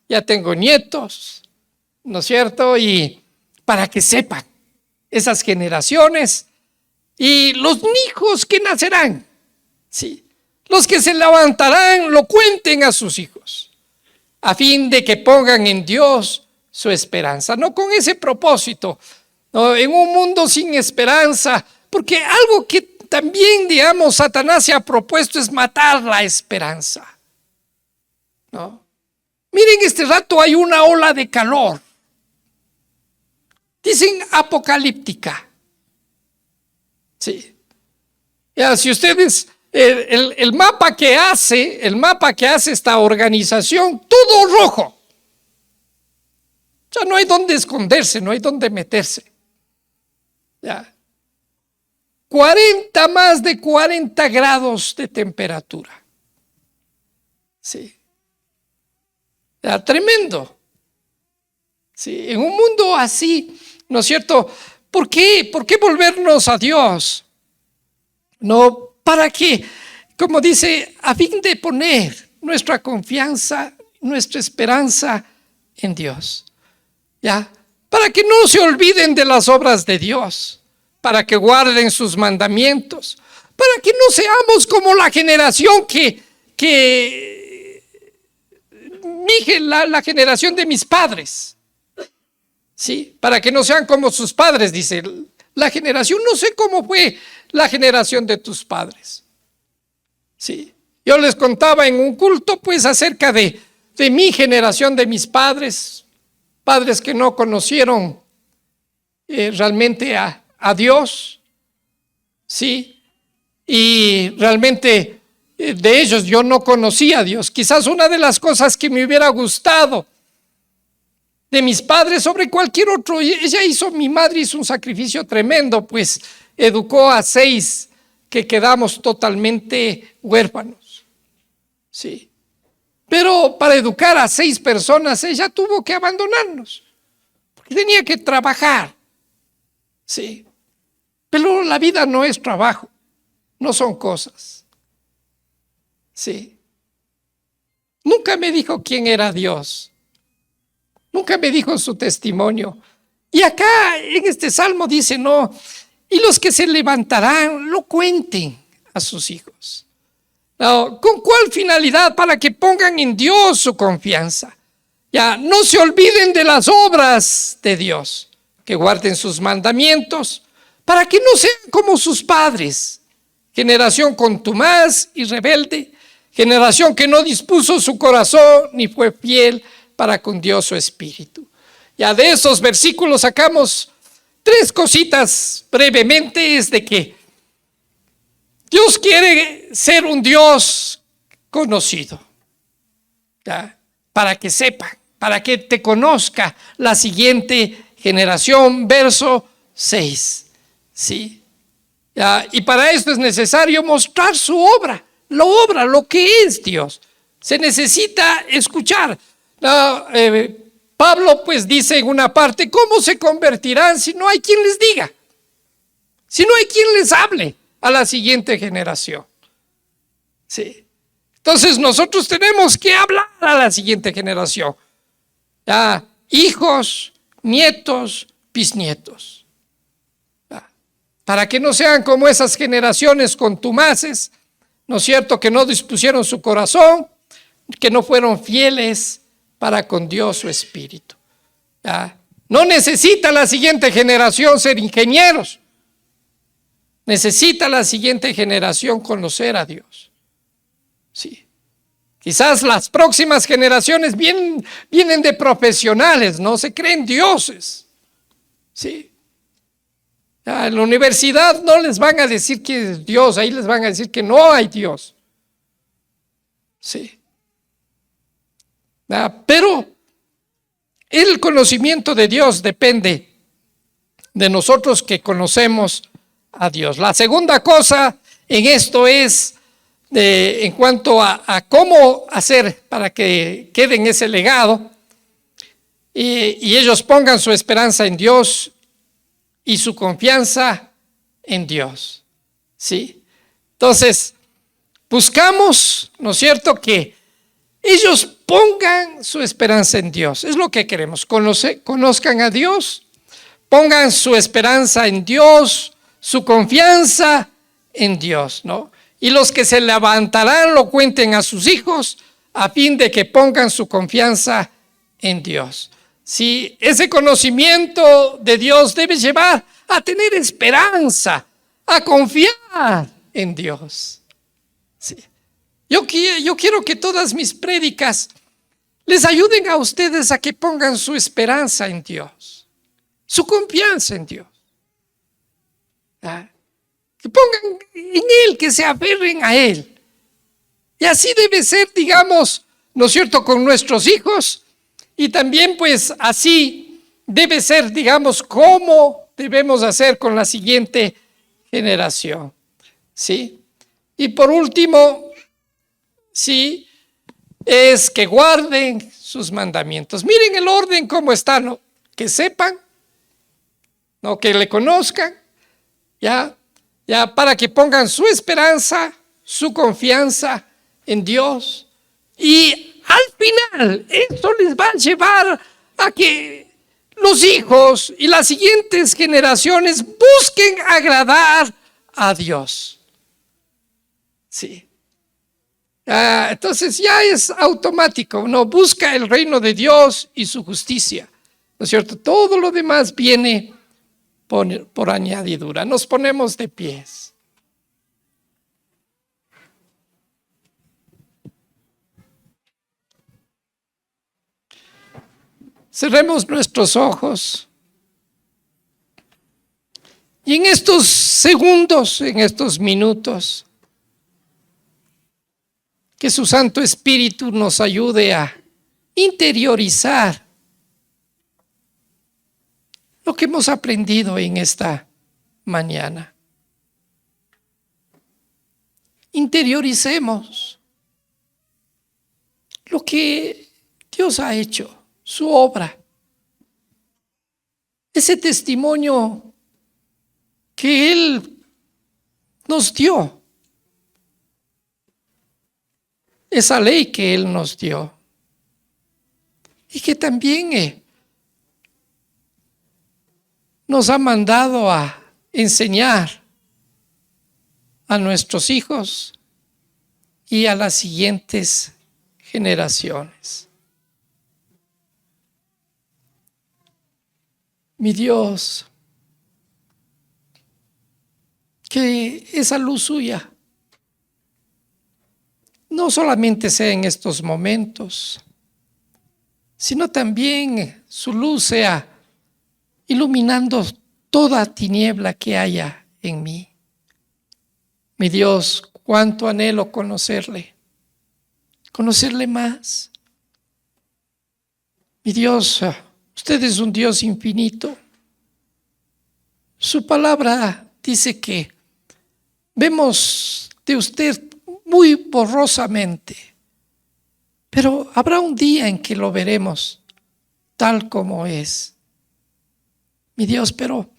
ya tengo nietos, ¿no es cierto? Y para que sepan esas generaciones y los hijos que nacerán, sí, los que se levantarán, lo cuenten a sus hijos, a fin de que pongan en Dios su esperanza. No con ese propósito, no, en un mundo sin esperanza, porque algo que también, digamos, Satanás se ha propuesto es matar la esperanza, ¿no? Miren, este rato hay una ola de calor. Dicen apocalíptica. Sí. Ya, si ustedes, el mapa que hace esta organización, todo rojo. Ya no hay dónde esconderse, no hay dónde meterse. Ya. Más de 40 grados de temperatura. Sí. Ya, tremendo. Sí, en un mundo así, ¿no es cierto? ¿Por qué volvernos a Dios? No, ¿para qué? Como dice, a fin de poner nuestra confianza, nuestra esperanza en Dios. ¿Ya? Para que no se olviden de las obras de Dios, para que guarden sus mandamientos, para que no seamos como la generación la generación de mis padres. Sí, para que no sean como sus padres, dice la generación. No sé cómo fue la generación de tus padres. Sí, yo les contaba en un culto pues acerca de mi generación, de mis padres que no conocieron realmente a Dios. Sí, y realmente de ellos yo no conocía a Dios. Quizás una de las cosas que me hubiera gustado de mis padres sobre cualquier otro, mi madre hizo un sacrificio tremendo, pues educó a 6 que quedamos totalmente huérfanos. Sí. Pero para educar a 6 personas ella tuvo que abandonarnos, porque tenía que trabajar. Sí. Pero la vida no es trabajo, no son cosas. Sí. Nunca me dijo quién era Dios. Nunca me dijo su testimonio. Y acá en este salmo dice, no, y los que se levantarán lo cuenten a sus hijos. No, ¿con cuál finalidad? Para que pongan en Dios su confianza. Ya, no se olviden de las obras de Dios, que guarden sus mandamientos, para que no sean como sus padres, generación contumaz y rebelde, generación que no dispuso su corazón ni fue fiel para con Dios su espíritu. Ya de esos versículos sacamos 3 cositas brevemente. Es de que Dios quiere ser un Dios conocido, ¿ya? Para que sepan, para que te conozca la siguiente generación. Verso 6. ¿Sí? ¿Ya? Y para esto es necesario mostrar su obra, lo que es Dios. Se necesita escuchar. Pablo pues dice en una parte, ¿cómo se convertirán si no hay quien les diga? Si no hay quien les hable a la siguiente generación. Sí. Entonces nosotros tenemos que hablar a la siguiente generación. Hijos, nietos, bisnietos. Para que no sean como esas generaciones contumaces, ¿no es cierto?, que no dispusieron su corazón, que no fueron fieles para con Dios su espíritu. No necesita la siguiente generación ser ingenieros. Necesita la siguiente generación conocer a Dios. Sí. Quizás las próximas generaciones vienen de profesionales, no se creen dioses. Sí. En la universidad no les van a decir que es Dios, ahí les van a decir que no hay Dios. Sí. Pero el conocimiento de Dios depende de nosotros que conocemos a Dios. La segunda cosa en esto es en cuanto a cómo hacer para que quede en ese legado y ellos pongan su esperanza en Dios y su confianza en Dios. ¿Sí? Entonces, buscamos, ¿no es cierto?, que ellos pongan su esperanza en Dios. Es lo que queremos. Conozcan a Dios, pongan su esperanza en Dios, su confianza en Dios, ¿no? Y los que se levantarán lo cuenten a sus hijos a fin de que pongan su confianza en Dios. Si ese conocimiento de Dios debe llevar a tener esperanza, a confiar en Dios. Sí. Yo quiero que todas mis prédicas les ayuden a ustedes a que pongan su esperanza en Dios, su confianza en Dios. Que pongan en Él, que se aferren a Él. Y así debe ser, digamos, ¿no es cierto?, con nuestros hijos. Y también pues así debe ser, digamos, cómo debemos hacer con la siguiente generación. ¿Sí? Y por último, sí, es que guarden sus mandamientos. Miren el orden cómo está, ¿no? Que sepan, ¿no? Que le conozcan, ya para que pongan su esperanza, su confianza en Dios. Y al final, esto les va a llevar a que los hijos y las siguientes generaciones busquen agradar a Dios. Sí. Entonces ya es automático, ¿no? Busca el reino de Dios y su justicia, ¿no es cierto? Todo lo demás viene por añadidura. Nos ponemos de pies. Cerremos nuestros ojos. Y en estos segundos, en estos minutos, que su Santo Espíritu nos ayude a interiorizar lo que hemos aprendido en esta mañana. Interioricemos lo que Dios ha hecho, su obra, ese testimonio que Él nos dio, esa ley que Él nos dio, y que también nos ha mandado a enseñar a nuestros hijos y a las siguientes generaciones. Mi Dios, que esa luz suya no solamente sea en estos momentos, sino también su luz sea iluminando toda tiniebla que haya en mí. Mi Dios, cuánto anhelo conocerle más. Mi Dios, usted es un Dios infinito. Su palabra dice que vemos de usted muy borrosamente, pero habrá un día en que lo veremos tal como es. Mi Dios, pero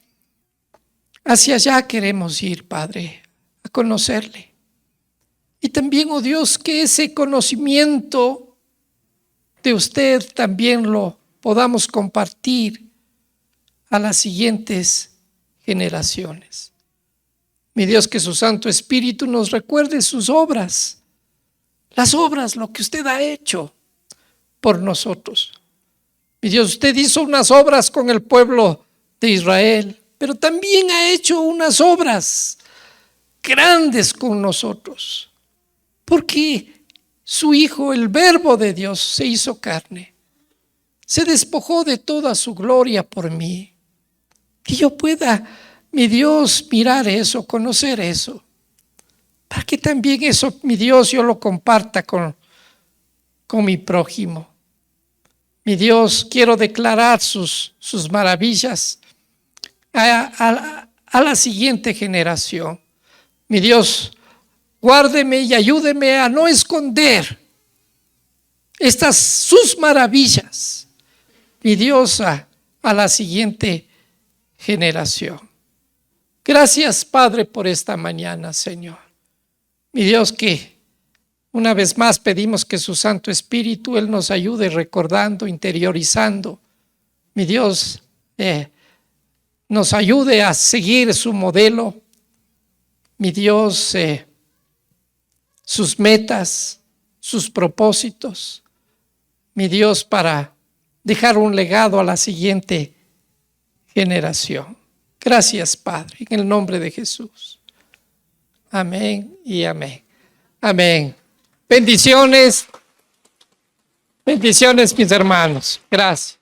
hacia allá queremos ir, Padre, a conocerle. Y también, oh Dios, que ese conocimiento de usted también lo podamos compartir a las siguientes generaciones. Mi Dios, que su Santo Espíritu nos recuerde sus obras, las obras, lo que usted ha hecho por nosotros. Mi Dios, usted hizo unas obras con el pueblo de Israel, pero también ha hecho unas obras grandes con nosotros, porque su Hijo, el Verbo de Dios, se hizo carne, se despojó de toda su gloria por mí. Que yo pueda, mi Dios, mirar eso, conocer eso, para que también eso, mi Dios, yo lo comparta con mi prójimo. Mi Dios, quiero declarar sus maravillas a la siguiente generación. Mi Dios, guárdeme y ayúdeme a no esconder sus maravillas, mi Dios, a la siguiente generación. Gracias, Padre, por esta mañana, Señor. Mi Dios, que una vez más pedimos que su Santo Espíritu, Él nos ayude recordando, interiorizando. Mi Dios, nos ayude a seguir su modelo. Mi Dios, sus metas, sus propósitos. Mi Dios, para dejar un legado a la siguiente generación. Gracias, Padre, en el nombre de Jesús. Amén y amén. Amén. Bendiciones. Bendiciones, mis hermanos. Gracias.